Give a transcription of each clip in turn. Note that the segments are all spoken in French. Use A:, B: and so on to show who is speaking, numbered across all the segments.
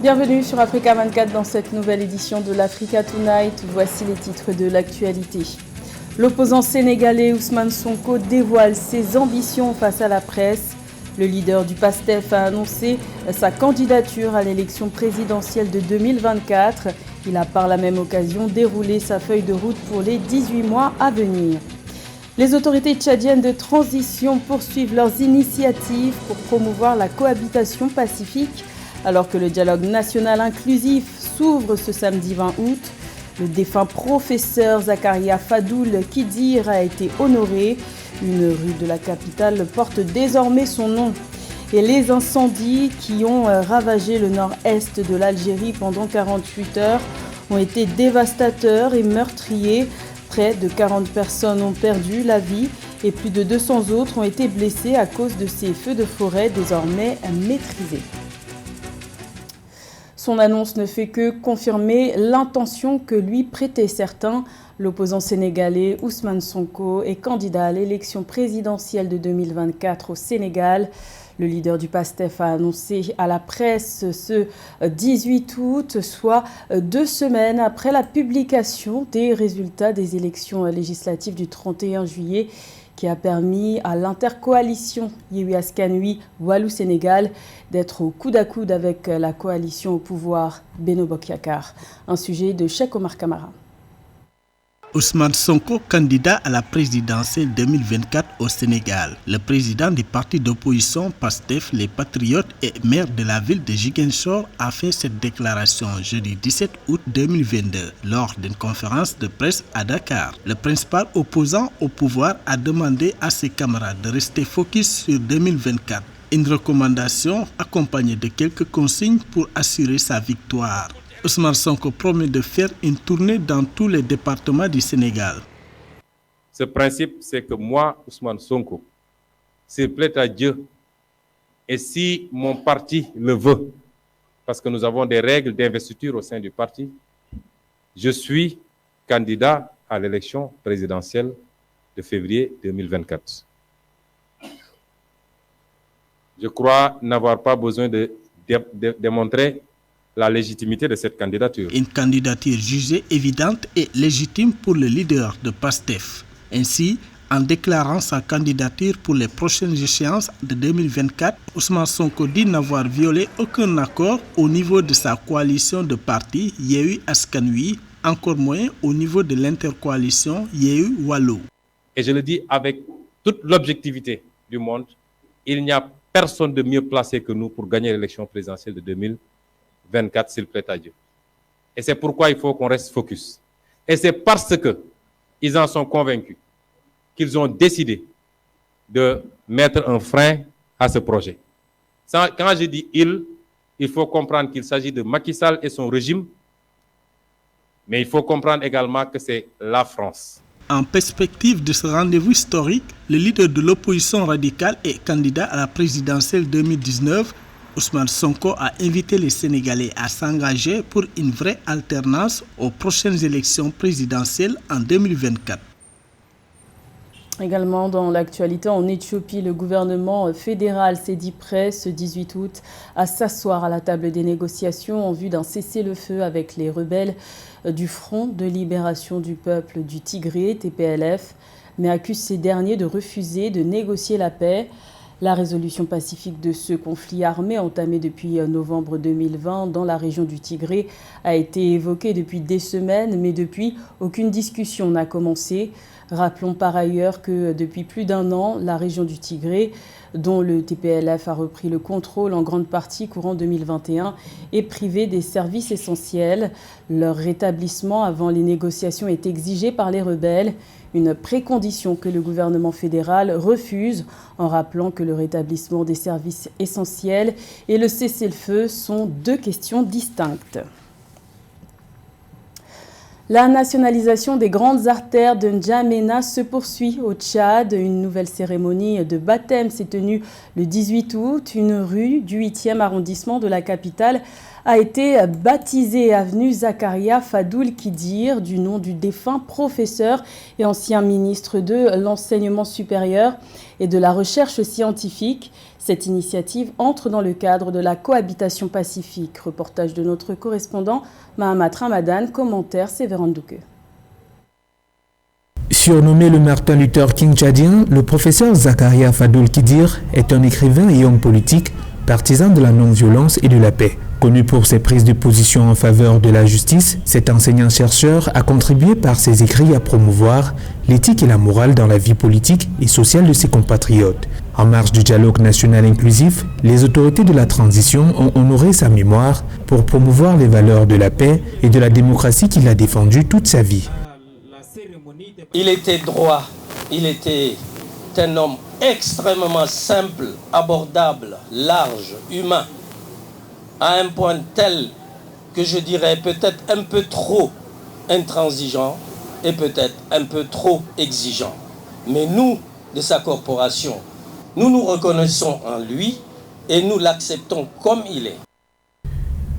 A: Bienvenue sur Africa 24 dans cette nouvelle édition de l'Africa Tonight. Voici les titres de l'actualité. L'opposant sénégalais Ousmane Sonko dévoile ses ambitions face à la presse. Le leader du PASTEF a annoncé sa candidature à l'élection présidentielle de 2024. Il a par la même occasion déroulé sa feuille de route pour les 18 mois à venir. Les autorités tchadiennes de transition poursuivent leurs initiatives pour promouvoir la cohabitation pacifique. Alors que le dialogue national inclusif s'ouvre ce samedi 20 août, le défunt professeur Zakaria Fadoul Kidir a été honoré. Une rue de la capitale porte désormais son nom. Et les incendies qui ont ravagé le nord-est de l'Algérie pendant 48 heures ont été dévastateurs et meurtriers. Près de 40 personnes ont perdu la vie et plus de 200 autres ont été blessées à cause de ces feux de forêt désormais maîtrisés. Son annonce ne fait que confirmer l'intention que lui prêtaient certains. L'opposant sénégalais Ousmane Sonko est candidat à l'élection présidentielle de 2024 au Sénégal. Le leader du PASTEF a annoncé à la presse ce 18 août, soit 2 semaines après la publication des résultats des élections législatives du 31 juillet, qui a permis à l'intercoalition Yewwi Askan Wi Wallu Sénégal d'être au coude à coude avec la coalition au pouvoir Benno Bokk Yakaar. Un sujet de Cheikh Omar Kamara.
B: Ousmane Sonko, candidat à la présidentielle 2024 au Sénégal. Le président du parti d'opposition PASTEF, les Patriotes et maire de la ville de Ziguinchor a fait cette déclaration jeudi 17 août 2022 lors d'une conférence de presse à Dakar. Le principal opposant au pouvoir a demandé à ses camarades de rester focus sur 2024. Une recommandation accompagnée de quelques consignes pour assurer sa victoire. Ousmane Sonko promet de faire une tournée dans tous les départements du Sénégal.
C: Ce principe, c'est que moi, Ousmane Sonko, s'il plaît à Dieu, et si mon parti le veut, parce que nous avons des règles d'investiture au sein du parti, je suis candidat à l'élection présidentielle de février 2024. Je crois n'avoir pas besoin de démontrer la légitimité de cette candidature.
B: Une candidature jugée évidente et légitime pour le leader de PASTEF. Ainsi, en déclarant sa candidature pour les prochaines échéances de 2024, Ousmane Sonko dit n'avoir violé aucun accord au niveau de sa coalition de partis Yewwi Askan Wi, encore moins au niveau de l'intercoalition Yewwi Wallu.
C: Et je le dis avec toute l'objectivité du monde, il n'y a personne de mieux placé que nous pour gagner l'élection présidentielle de 2024, s'il plaît à Dieu. Et c'est pourquoi il faut qu'on reste focus. Et c'est parce qu'ils en sont convaincus qu'ils ont décidé de mettre un frein à ce projet. Quand je dis il faut comprendre qu'il s'agit de Macky Sall et son régime, mais il faut comprendre également que c'est la France.
B: En perspective de ce rendez-vous historique, le leader de l'opposition radicale et candidat à la présidentielle 2019, Ousmane Sonko a invité les Sénégalais à s'engager pour une vraie alternance aux prochaines élections présidentielles en 2024.
A: Également dans l'actualité, en Éthiopie, le gouvernement fédéral s'est dit prêt ce 18 août à s'asseoir à la table des négociations en vue d'un cessez-le-feu avec les rebelles du Front de libération du peuple du Tigré, TPLF, mais accuse ces derniers de refuser de négocier la paix. La résolution pacifique de ce conflit armé entamé depuis novembre 2020 dans la région du Tigré a été évoquée depuis des semaines, mais depuis, aucune discussion n'a commencé. Rappelons par ailleurs que depuis plus d'1 an, la région du Tigré, dont le TPLF a repris le contrôle en grande partie courant 2021, est privée des services essentiels. Leur rétablissement avant les négociations est exigé par les rebelles, une précondition que le gouvernement fédéral refuse en rappelant que le rétablissement des services essentiels et le cessez-le-feu sont 2 questions distinctes. La nationalisation des grandes artères de N'Djamena se poursuit au Tchad. Une nouvelle cérémonie de baptême s'est tenue le 18 août. Une rue du 8e arrondissement de la capitale a été baptisée avenue Zakaria Fadoul Kidir du nom du défunt professeur et ancien ministre de l'enseignement supérieur et de la recherche scientifique. Cette initiative entre dans le cadre de la cohabitation pacifique. Reportage de notre correspondant Mahamat Ramadan, commentaire Sévéran Douke.
D: Surnommé le Martin Luther King tchadien, le professeur Zakaria Fadoul Kidir est un écrivain et homme politique, partisan de la non-violence et de la paix. Connu pour ses prises de position en faveur de la justice, cet enseignant-chercheur a contribué par ses écrits à promouvoir l'éthique et la morale dans la vie politique et sociale de ses compatriotes. En marge du dialogue national inclusif, les autorités de la transition ont honoré sa mémoire pour promouvoir les valeurs de la paix et de la démocratie qu'il a défendues toute sa vie.
E: Il était droit, il était un homme extrêmement simple, abordable, large, humain, à un point tel que je dirais peut-être un peu trop intransigeant et peut-être un peu trop exigeant. Mais nous, de sa corporation, nous nous reconnaissons en lui et nous l'acceptons comme il est.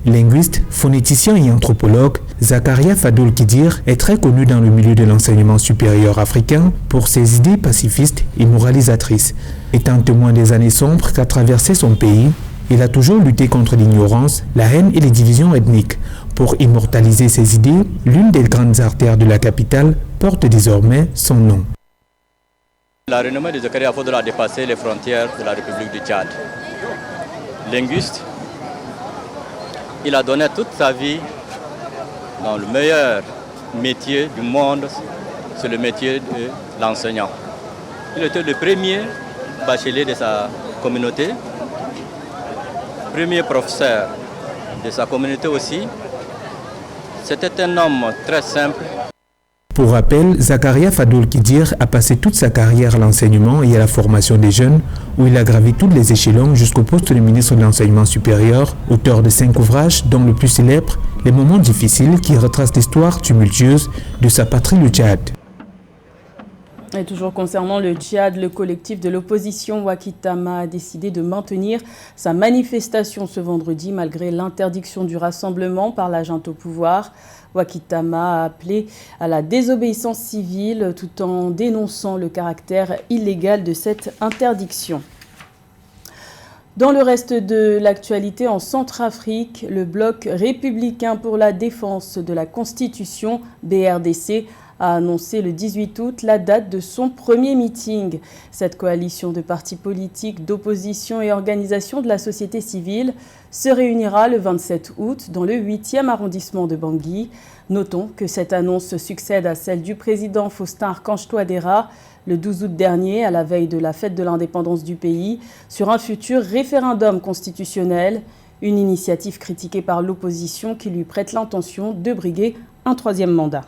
D: Linguiste, phonéticien et anthropologue, Zakaria Fadoul Kidir est très connu dans le milieu de l'enseignement supérieur africain pour ses idées pacifistes et moralisatrices. Étant témoin des années sombres qu'a traversé son pays, il a toujours lutté contre l'ignorance, la haine et les divisions ethniques. Pour immortaliser ses idées, l'une des grandes artères de la capitale porte désormais son nom.
F: La renommée de Zakaria Fadoul a dépassé les frontières de la République du Tchad. Linguiste, il a donné toute sa vie dans le meilleur métier du monde, c'est le métier de l'enseignant. Il était le premier bachelier de sa communauté, premier professeur de sa communauté aussi. C'était un homme très simple.
D: Pour rappel, Zakaria Fadoul Kidir a passé toute sa carrière à l'enseignement et à la formation des jeunes, où il a gravi tous les échelons jusqu'au poste de ministre de l'Enseignement supérieur, auteur de 5 ouvrages, dont le plus célèbre, Les moments difficiles, qui retrace l'histoire tumultueuse de sa patrie, le Tchad.
A: Et toujours concernant le Tchad, le collectif de l'opposition Wakitama a décidé de maintenir sa manifestation ce vendredi malgré l'interdiction du rassemblement par la junte au pouvoir. Wakitama a appelé à la désobéissance civile tout en dénonçant le caractère illégal de cette interdiction. Dans le reste de l'actualité, en Centrafrique, le bloc républicain pour la défense de la Constitution, BRDC, a annoncé le 18 août la date de son premier meeting. Cette coalition de partis politiques, d'opposition et organisations de la société civile se réunira le 27 août dans le 8e arrondissement de Bangui. Notons que cette annonce succède à celle du président Faustin Archange Touadéra le 12 août dernier, à la veille de la fête de l'indépendance du pays, sur un futur référendum constitutionnel, une initiative critiquée par l'opposition qui lui prête l'intention de briguer un 3e mandat.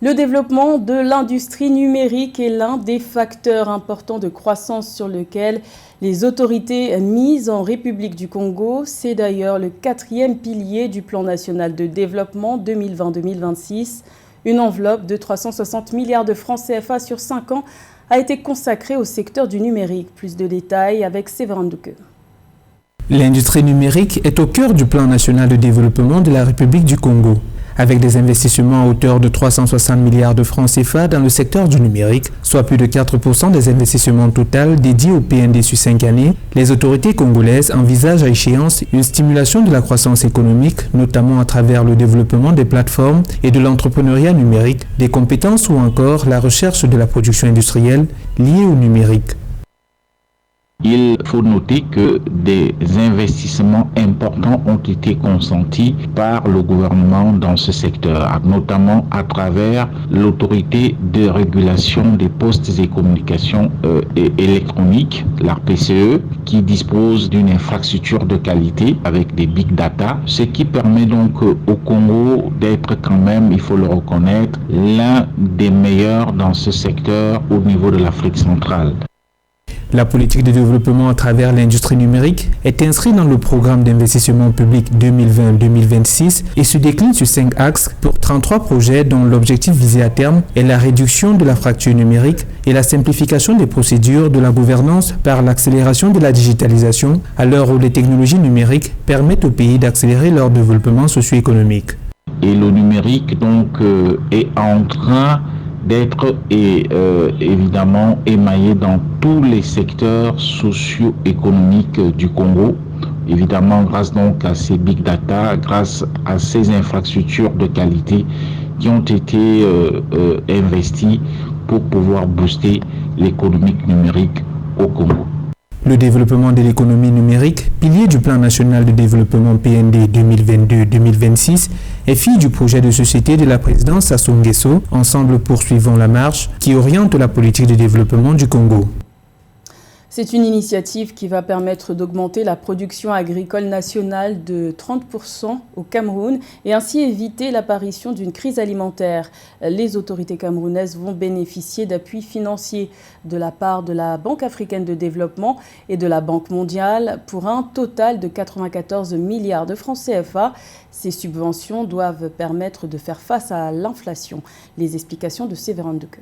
A: Le développement de l'industrie numérique est l'un des facteurs importants de croissance sur lequel les autorités misent en République du Congo. C'est d'ailleurs le 4e pilier du plan national de développement 2020-2026. Une enveloppe de 360 milliards de francs CFA sur 5 ans a été consacrée au secteur du numérique. Plus de détails avec Sévéran Douke.
D: L'industrie numérique est au cœur du plan national de développement de la République du Congo. Avec des investissements à hauteur de 360 milliards de francs CFA dans le secteur du numérique, soit plus de 4% des investissements total dédiés au PND sur 5 années, les autorités congolaises envisagent à échéance une stimulation de la croissance économique, notamment à travers le développement des plateformes et de l'entrepreneuriat numérique, des compétences ou encore la recherche de la production industrielle liée au numérique.
G: Il faut noter que des investissements importants ont été consentis par le gouvernement dans ce secteur, notamment à travers l'autorité de régulation des postes et communications électroniques, l'ARPCE, qui dispose d'une infrastructure de qualité avec des big data, ce qui permet donc au Congo d'être quand même, il faut le reconnaître, l'un des meilleurs dans ce secteur au niveau de l'Afrique centrale.
D: La politique de développement à travers l'industrie numérique est inscrite dans le programme d'investissement public 2020-2026 et se décline sur 5 axes pour 33 projets dont l'objectif visé à terme est la réduction de la fracture numérique et la simplification des procédures de la gouvernance par l'accélération de la digitalisation à l'heure où les technologies numériques permettent aux pays d'accélérer leur développement socio-économique.
G: Et le numérique donc est en train d'être évidemment émaillé dans tous les secteurs socio-économiques du Congo, évidemment grâce donc à ces big data, grâce à ces infrastructures de qualité qui ont été investies pour pouvoir booster l'économie numérique au Congo.
D: Le développement de l'économie numérique, pilier du plan national de développement PND 2022-2026, est fille du projet de société de la présidence Sassou Nguesso, Ensemble poursuivons la marche, qui oriente la politique de développement du Congo.
A: C'est une initiative qui va permettre d'augmenter la production agricole nationale de 30% au Cameroun et ainsi éviter l'apparition d'une crise alimentaire. Les autorités camerounaises vont bénéficier d'appuis financiers de la part de la Banque africaine de développement et de la Banque mondiale pour un total de 94 milliards de francs CFA. Ces subventions doivent permettre de faire face à l'inflation. Les explications de Séverin Dequeux.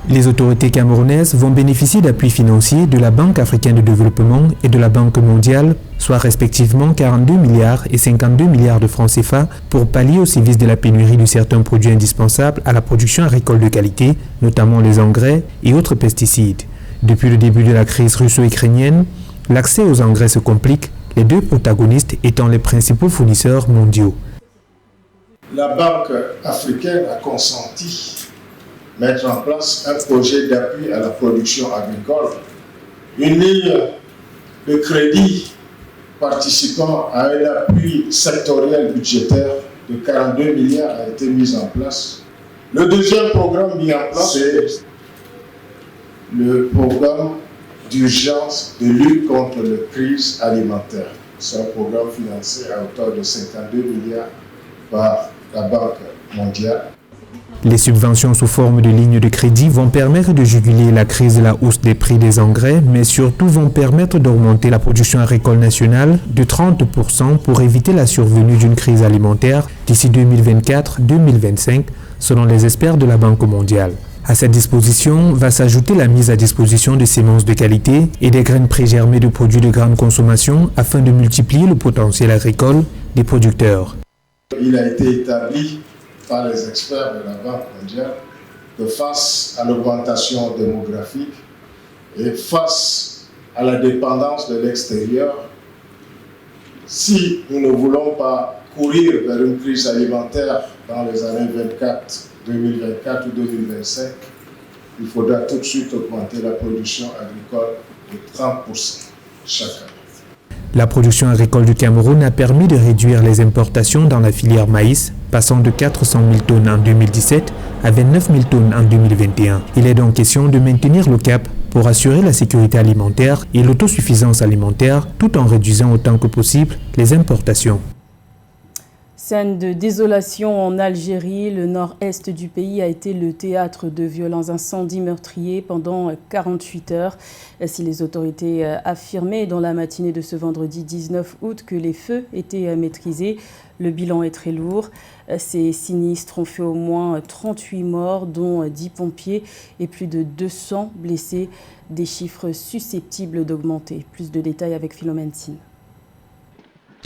D: Les autorités camerounaises vont bénéficier d'appuis financiers de la Banque africaine de développement et de la Banque mondiale, soit respectivement 42 milliards et 52 milliards de francs CFA pour pallier au sévice de la pénurie de certains produits indispensables à la production agricole de qualité, notamment les engrais et autres pesticides. Depuis le début de la crise russo-ukrainienne, l'accès aux engrais se complique, les deux protagonistes étant les principaux fournisseurs mondiaux.
H: La Banque africaine a consenti mettre en place un projet d'appui à la production agricole. Une ligne de crédit participant à un appui sectoriel budgétaire de 42 milliards a été mise en place. Le deuxième programme mis en place, c'est le programme d'urgence de lutte contre la crise alimentaire. C'est un programme financé à hauteur de 52 milliards par la Banque mondiale.
D: Les subventions sous forme de lignes de crédit vont permettre de juguler la crise de la hausse des prix des engrais, mais surtout vont permettre d'augmenter la production agricole nationale de 30% pour éviter la survenue d'une crise alimentaire d'ici 2024-2025, selon les experts de la Banque mondiale. À cette disposition va s'ajouter la mise à disposition de semences de qualité et des graines prégermées de produits de grande consommation afin de multiplier le potentiel agricole des producteurs.
H: Il a été établi par les experts de la Banque mondiale que face à l'augmentation démographique et face à la dépendance de l'extérieur, si nous ne voulons pas courir vers une crise alimentaire dans les années 2024 ou 2025, il faudra tout de suite augmenter la production agricole de 30% chaque année.
D: La production agricole du Cameroun a permis de réduire les importations dans la filière maïs, passant de 400 000 tonnes en 2017 à 29 000 tonnes en 2021. Il est donc question de maintenir le cap pour assurer la sécurité alimentaire et l'autosuffisance alimentaire tout en réduisant autant que possible les importations.
A: Scène de désolation en Algérie, le nord-est du pays a été le théâtre de violents incendies meurtriers pendant 48 heures. Si les autorités affirmaient dans la matinée de ce vendredi 19 août que les feux étaient maîtrisés, le bilan est très lourd. Ces sinistres ont fait au moins 38 morts, dont 10 pompiers et plus de 200 blessés, des chiffres susceptibles d'augmenter. Plus de détails avec Philomène Sine.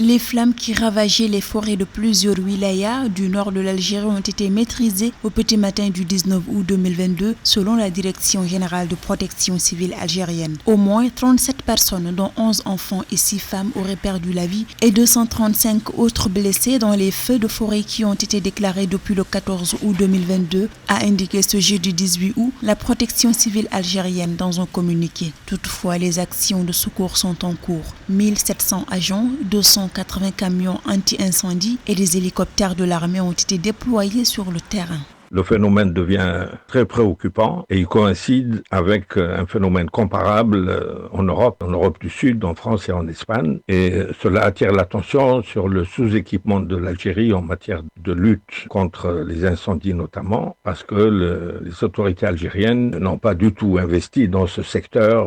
I: Les flammes qui ravageaient les forêts de plusieurs wilayas du nord de l'Algérie ont été maîtrisées au petit matin du 19 août 2022 selon la Direction générale de protection civile algérienne. Au moins 37 personnes, dont 11 enfants et 6 femmes, auraient perdu la vie et 235 autres blessés dans les feux de forêt qui ont été déclarés depuis le 14 août 2022, a indiqué ce jeudi 18 août la protection civile algérienne dans un communiqué. Toutefois, les actions de secours sont en cours. 1700 agents, 280 camions anti-incendie et des hélicoptères de l'armée ont été déployés sur le terrain.
J: Le phénomène devient très préoccupant et il coïncide avec un phénomène comparable en Europe du Sud, en France et en Espagne. Et cela attire l'attention sur le sous-équipement de l'Algérie en matière de lutte contre les incendies notamment, parce que les autorités algériennes n'ont pas du tout investi dans ce secteur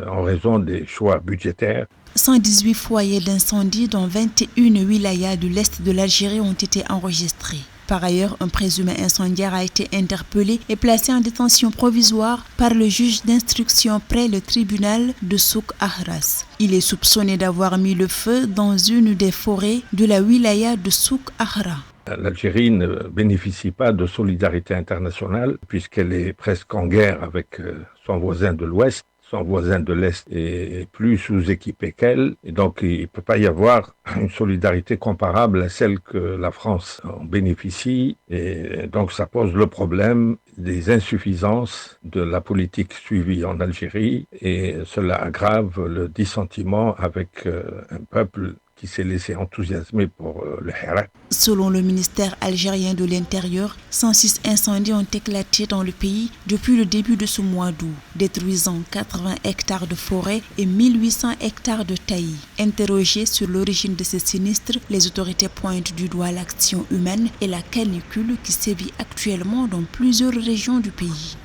J: en raison des choix budgétaires.
I: 118 foyers d'incendie dans 21 wilayas de l'Est de l'Algérie ont été enregistrés. Par ailleurs, un présumé incendiaire a été interpellé et placé en détention provisoire par le juge d'instruction près le tribunal de Souk Ahras. Il est soupçonné d'avoir mis le feu dans une des forêts de la wilaya de Souk Ahra.
J: L'Algérie ne bénéficie pas de solidarité internationale puisqu'elle est presque en guerre avec son voisin de l'Ouest. Son voisin de l'Est est plus sous-équipé qu'elle, et donc il ne peut pas y avoir une solidarité comparable à celle que la France en bénéficie, et donc ça pose le problème des insuffisances de la politique suivie en Algérie, et cela aggrave le dissentiment avec un peuple qui s'est laissé enthousiasmer pour le Hirak.
I: Selon le ministère algérien de l'Intérieur, 106 incendies ont éclaté dans le pays depuis le début de ce mois d'août, détruisant 80 hectares de forêt et 1800 hectares de taillis. Interrogés sur l'origine de ces sinistres, les autorités pointent du doigt l'action humaine et la canicule qui sévit actuellement dans plusieurs régions du pays.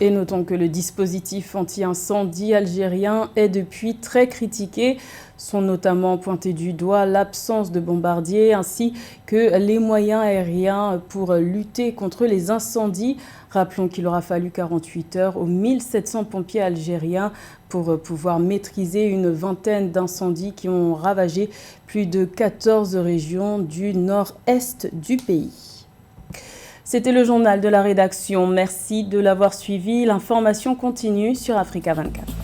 A: Et notons que le dispositif anti-incendie algérien est depuis très critiqué. Sont notamment pointés du doigt l'absence de bombardiers ainsi que les moyens aériens pour lutter contre les incendies. Rappelons qu'il aura fallu 48 heures aux 1700 pompiers algériens pour pouvoir maîtriser une vingtaine d'incendies qui ont ravagé plus de 14 régions du nord-est du pays. C'était le journal de la rédaction. Merci de l'avoir suivi. L'information continue sur Africa 24.